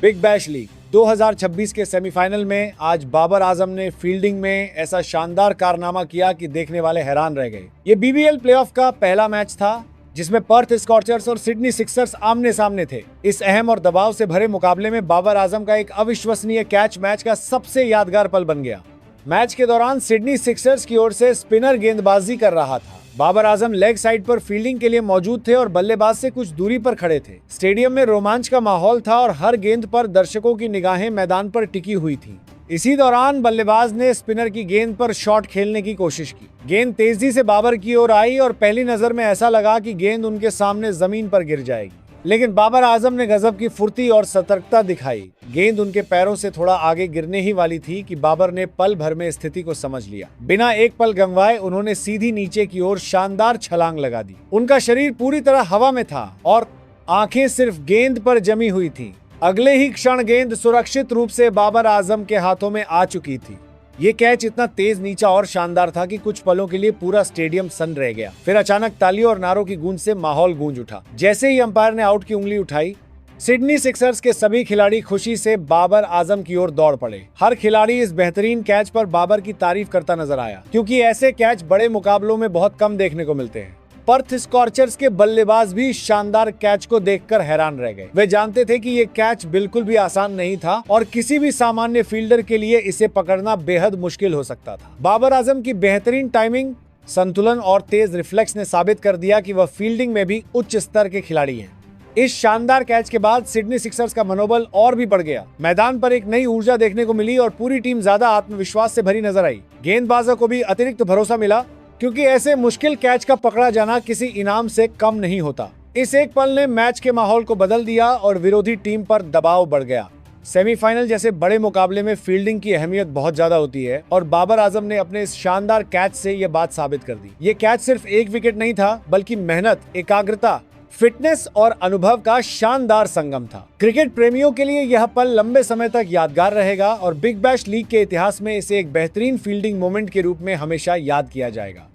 Big bash league 2026 के semifinal में आज बाबर आजम ने फील्डिंग में ऐसा शानदार कारनामा किया कि देखने वाले हैरान रह गए। ये बीबीएल प्लेऑफ का पहला मैच था जिसमें पर्थ स्कॉर्चर्स और सिडनी सिक्सर्स आमने सामने थे। इस अहम और दबाव से भरे मुकाबले में बाबर आजम का एक अविश्वसनीय कैच मैच का सबसे यादगार पल बन गया। मैच के दौरान सिडनी सिक्सर्स की ओर से स्पिनर गेंदबाजी कर रहा था। बाबर आजम लेग साइड पर फील्डिंग के लिए मौजूद थे और बल्लेबाज से कुछ दूरी पर खड़े थे। स्टेडियम में रोमांच का माहौल था और हर गेंद पर दर्शकों की निगाहें मैदान पर टिकी हुई थी। इसी दौरान बल्लेबाज ने स्पिनर की गेंद पर शॉट खेलने की कोशिश की। गेंद तेजी से बाबर की ओर आई और पहली नजर में ऐसा लगा कि गेंद उनके सामने जमीन पर गिर जाएगी, लेकिन बाबर आजम ने गजब की फुर्ती और सतर्कता दिखाई। गेंद उनके पैरों से थोड़ा आगे गिरने ही वाली थी कि बाबर ने पल भर में स्थिति को समझ लिया। बिना एक पल गंवाए उन्होंने सीधी नीचे की ओर शानदार छलांग लगा दी। उनका शरीर पूरी तरह हवा में था और आंखें सिर्फ गेंद पर जमी हुई थी। अगले ही क्षण गेंद सुरक्षित रूप से बाबर आजम के हाथों में आ चुकी थी। ये कैच इतना तेज, नीचा और शानदार था कि कुछ पलों के लिए पूरा स्टेडियम सन्न रह गया। फिर अचानक तालियों और नारों की गूंज से माहौल गूंज उठा। जैसे ही अंपायर ने आउट की उंगली उठाई, सिडनी सिक्सर्स के सभी खिलाड़ी खुशी से बाबर आजम की ओर दौड़ पड़े। हर खिलाड़ी इस बेहतरीन कैच पर बाबर की तारीफ करता नजर आया, क्योंकि ऐसे कैच बड़े मुकाबलों में बहुत कम देखने को मिलते हैं। पर्थ स्कॉर्चर्स के बल्लेबाज भी शानदार कैच को देखकर हैरान रह गए। वे जानते थे कि ये कैच बिल्कुल भी आसान नहीं था और किसी भी सामान्य फील्डर के लिए इसे पकड़ना बेहद मुश्किल हो सकता था। बाबर आजम की बेहतरीन टाइमिंग, संतुलन और तेज रिफ्लेक्स ने साबित कर दिया कि वह फील्डिंग में भी उच्च स्तर के खिलाड़ी हैं। इस शानदार कैच के बाद सिडनी सिक्सर्स का मनोबल और भी बढ़ गया। मैदान पर एक नई ऊर्जा देखने को मिली और पूरी टीम ज्यादा आत्मविश्वास से भरी नजर आई। गेंदबाजों को भी अतिरिक्त भरोसा मिला, क्योंकि ऐसे मुश्किल कैच का पकड़ा जाना किसी इनाम से कम नहीं होता। इस एक पल ने मैच के माहौल को बदल दिया और विरोधी टीम पर दबाव बढ़ गया। सेमीफाइनल जैसे बड़े मुकाबले में फील्डिंग की अहमियत बहुत ज्यादा होती है और बाबर आजम ने अपने इस शानदार कैच से यह बात साबित कर दी। ये कैच सिर्फ एक विकेट नहीं था, बल्कि मेहनत, एकाग्रता, फिटनेस और अनुभव का शानदार संगम था। क्रिकेट प्रेमियों के लिए यह पल लंबे समय तक यादगार रहेगा और बिग बैश लीग के इतिहास में इसे एक बेहतरीन फील्डिंग मोमेंट के रूप में हमेशा याद किया जाएगा।